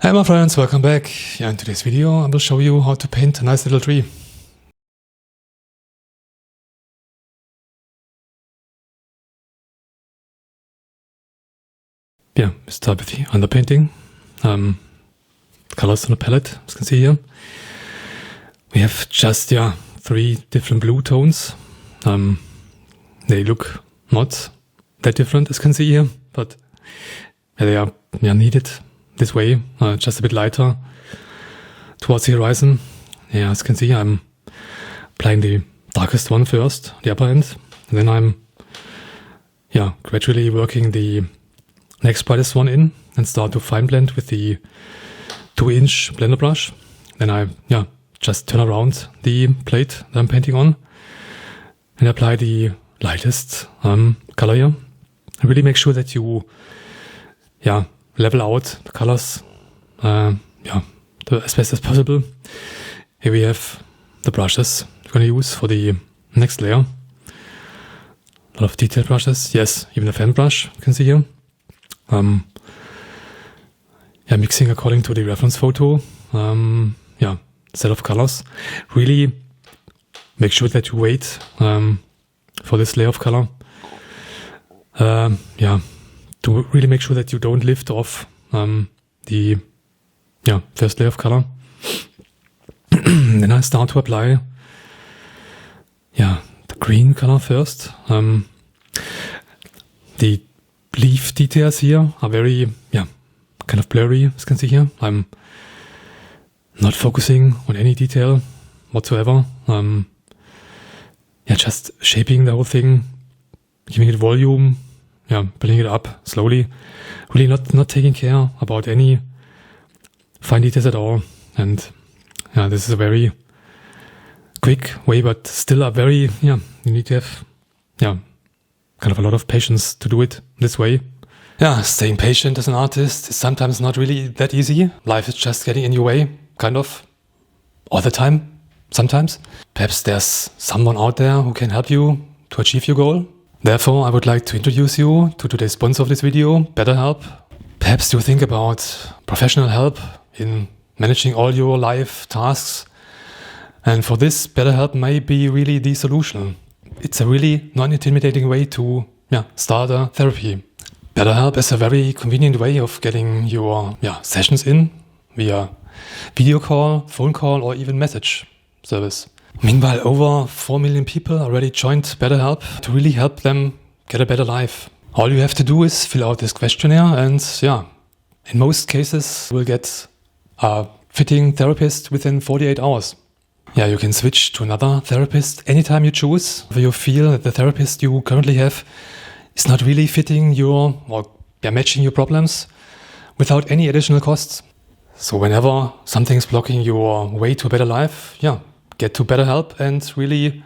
Hi my friends, welcome back. In today's video I will show you how to paint a nice little tree. We start with the underpainting. Colors on the palette, as you can see here. We have just 3 different blue tones. They look not that different, as you can see here, but they are needed this way, just a bit lighter towards the horizon. As you can see, I'm applying the darkest one first, the upper end, and then I'm gradually working the next brightest one in and start to fine blend with the 2-inch blender brush. Then I just turn around the plate that I'm painting on and apply the lightest color here. And really make sure that you level out the colors as best as possible. Here we have the brushes we're going to use for the next layer. A lot of detailed brushes. Yes, even a fan brush you can see here. Mixing according to the reference photo. Set of colors. Really make sure that you wait for this layer of color. To really make sure that you don't lift off the first layer of color. Then I start to apply the green color first. The leaf details here are very kind of blurry, as you can see here. I'm not focusing on any detail whatsoever. Just shaping the whole thing, giving it volume, building it up slowly. Really not taking care about any fine details at all. And this is a very quick way, but still a very, you need to have, kind of a lot of patience to do it this way. Staying patient as an artist is sometimes not really that easy. Life is just getting in your way, kind of, all the time, sometimes. Perhaps there's someone out there who can help you to achieve your goal. Therefore, I would like to introduce you to today's sponsor of this video, BetterHelp. Perhaps you think about professional help in managing all your life tasks. And for this, BetterHelp may be really the solution. It's a really non-intimidating way to start a therapy. BetterHelp is a very convenient way of getting your sessions in via video call, phone call, or even message service. Meanwhile, over 4 million people already joined BetterHelp to really help them get a better life. All you have to do is fill out this questionnaire and in most cases you will get a fitting therapist within 48 hours. You can switch to another therapist anytime you choose, if you feel that the therapist you currently have is not really fitting matching your problems without any additional costs. So whenever something's blocking your way to a better life, get to BetterHelp and really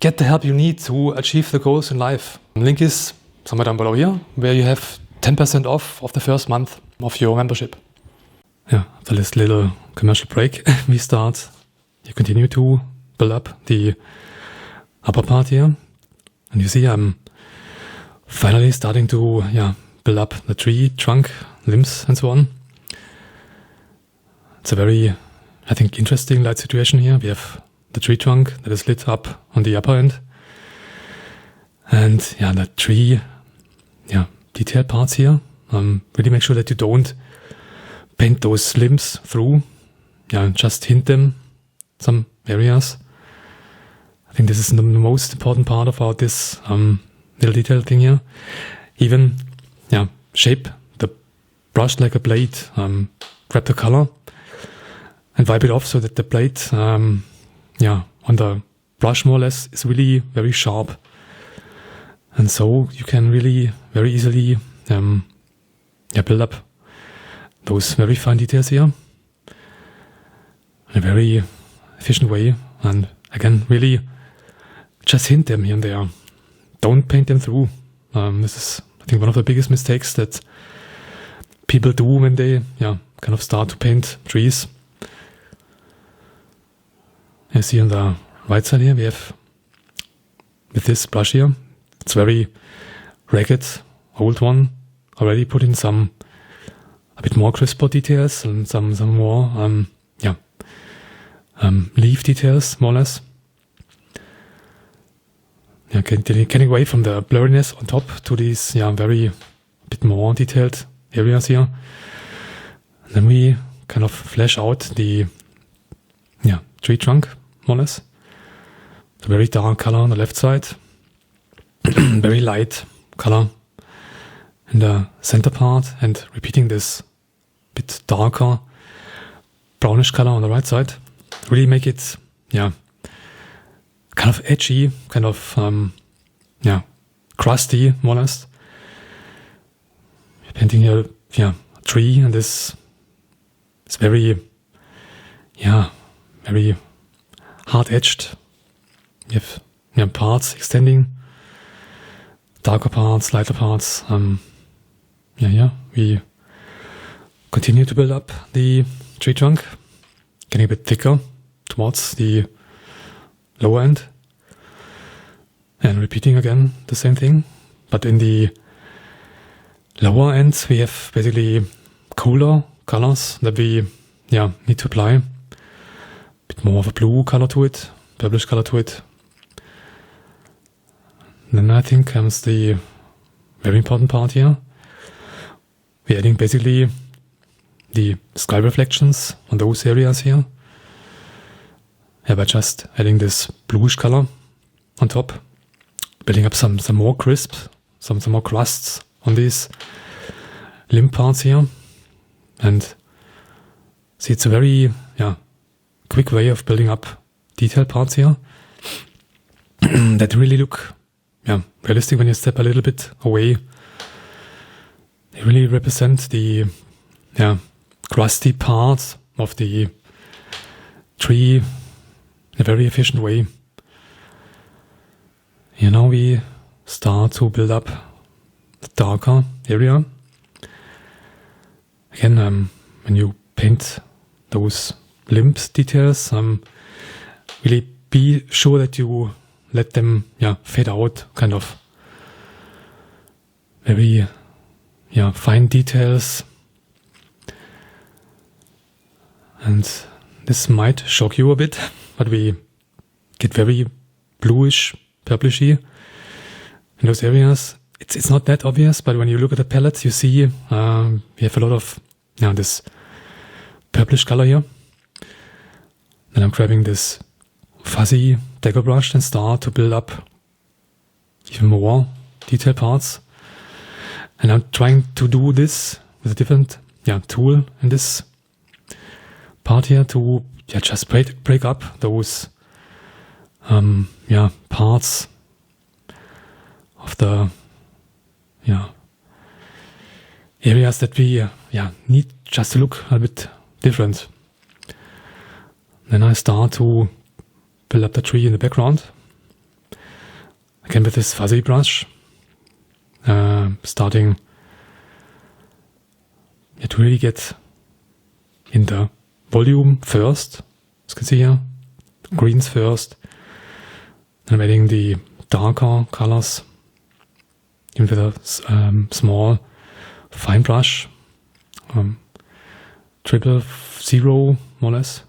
get the help you need to achieve the goals in life. The link is somewhere down below here, where you have 10% off of the first month of your membership. After this little commercial break, you continue to build up the upper part here. And you see I'm finally starting to build up the tree trunk, limbs and so on. It's a very, I think, interesting light situation here. We have the tree trunk that is lit up on the upper end. And the tree, detailed parts here. Really make sure that you don't paint those limbs through. Just hint them some areas. I think this is the most important part about this little detail thing here. Even, shape the brush like a blade. Grab the color and wipe it off so that the blade, on the brush more or less, is really very sharp. And so you can really very easily build up those very fine details here in a very efficient way. And again, really just hint them here and there. Don't paint them through. This is, I think, one of the biggest mistakes that people do when they kind of start to paint trees. You see on the right side here, we have with this brush here, it's very ragged, old one, already put in some bit more crisper details and some more leaf details, more or less. Yeah, getting away from the blurriness on top to these very bit more detailed areas here. And then we kind of flesh out the tree trunk, more or less. The very dark color on the left side, very light color in the center part, and repeating this bit darker brownish color on the right side. Really make it, kind of edgy, kind of, crusty, more or less. Painting here, a tree, and this is very, very hard-edged. You have parts extending, darker parts, lighter parts. We continue to build up the tree trunk, getting a bit thicker towards the lower end, and repeating again the same thing. But in the lower end, we have basically cooler colors that we need to apply. A bit more of a blue color to it, purplish color to it. And then I think comes the very important part here. We're adding basically the sky reflections on those areas here. By just adding this bluish color on top, building up some more crisp, some more crusts on these limb parts here. And see, it's a very quick way of building up detailed parts here that really look realistic when you step a little bit away. They really represent the crusty part of the tree in a very efficient way. Here now we start to build up the darker area. Again, when you paint those limbs details, really be sure that you let them fade out, kind of very fine details. And this might shock you a bit, but we get very bluish, purplishy in those areas. It's not that obvious, but when you look at the palette, you see we have a lot of this purplish color here. Then I'm grabbing this fuzzy dagger brush and start to build up even more detailed parts. And I'm trying to do this with a different tool in this part here to just break up those parts of the areas that we need just to look a bit different. Then I start to build up the tree in the background, again with this fuzzy brush, starting to really get in the volume first. As you can see here, greens first, and I'm adding the darker colors even with a small fine brush, 000, more or less.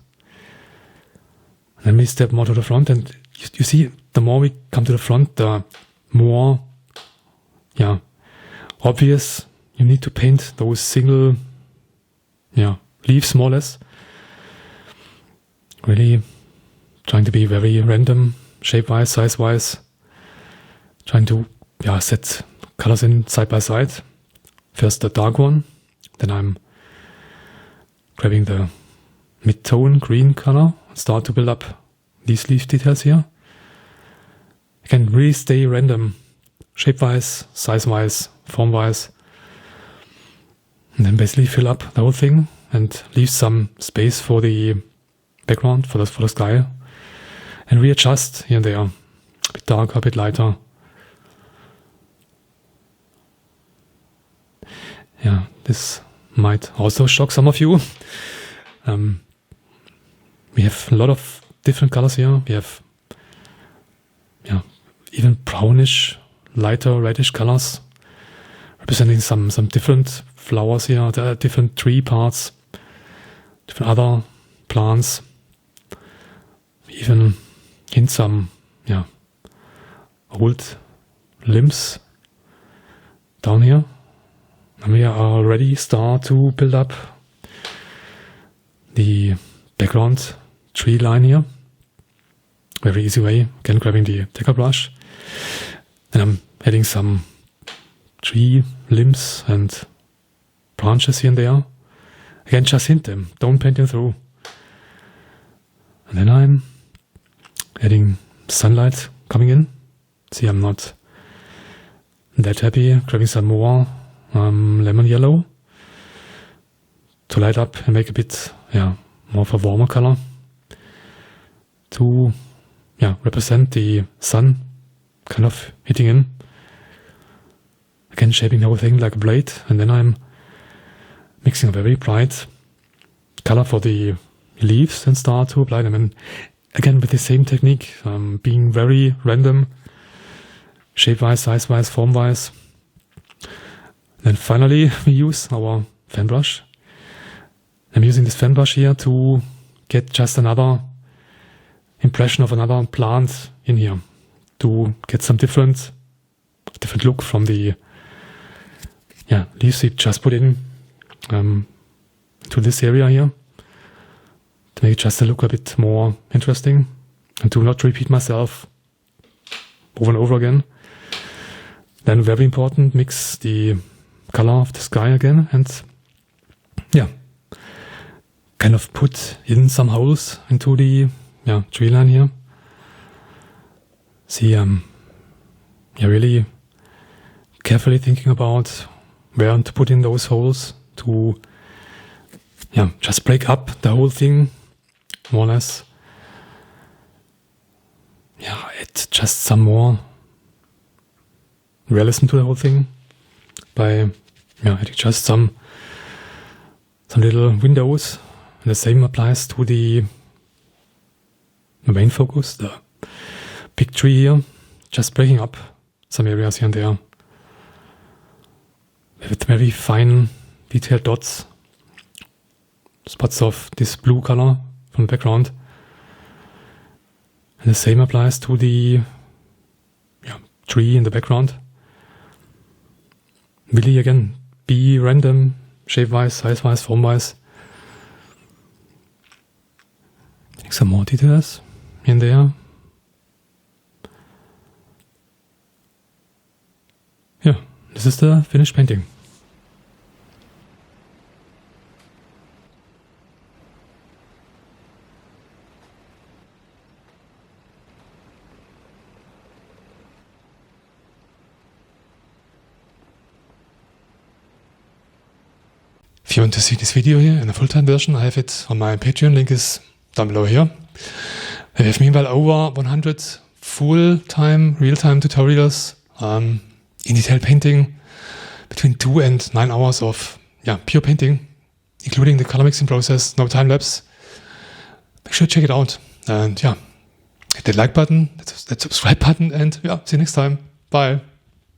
And then we step more to the front, and you see, the more we come to the front, the more obvious you need to paint those single leaves, more or less. Really trying to be very random, shape-wise, size-wise. Trying to set colors in side by side. First the dark one, then I'm grabbing the mid-tone green color, start to build up these leaf details here. I can really stay random, shape-wise, size-wise, form-wise. And then basically fill up the whole thing and leave some space for the background, for the sky. And readjust here and there. A bit darker, a bit lighter. This might also shock some of you. We have a lot of different colors here. We have even brownish, lighter, reddish colors, representing some different flowers here. There are different tree parts, different other plants. Even in some, old limbs down here. And we are already start to build up the background tree line here. Very easy way, again grabbing the decker brush. And I'm adding some tree limbs and branches here and there. Again, just hint them, don't paint them through. And then I'm adding sunlight coming in. See, I'm not that happy. Grabbing some more lemon yellow to light up and make a bit, more of a warmer color to, represent the sun kind of hitting in. Again, shaping the whole thing like a blade, and then I'm mixing a very bright color for the leaves and start to apply them. And again, with the same technique, being very random, shape-wise, size-wise, form-wise. Then finally, we use our fan brush. I'm using this fan brush here to get just another impression of another plant in here, to get some different look from the leaves we just put in to this area here, to make it just look a bit more interesting and to not repeat myself over and over again. Then very important, mix the color of the sky again and kind of put in some holes into the tree line here. See, really carefully thinking about where to put in those holes to just break up the whole thing more or less. Add just some more realism to the whole thing by adding just some little windows. And the same applies to the main focus, the big tree here, just breaking up some areas here and there with very fine detailed dots, spots of this blue color from the background. And the same applies to the tree in the background. Really, again, be random, shape-wise, size-wise, form-wise. Take some more details in there. This is the finished painting. If you want to see this video here in a full-time version, I have it on my Patreon, link is down below here. I have meanwhile over 100 full-time, real-time tutorials in detail painting, between 2 and 9 hours of pure painting, including the color mixing process, no time lapse. Make sure to check it out. And hit that like button, that subscribe button, and see you next time. Bye.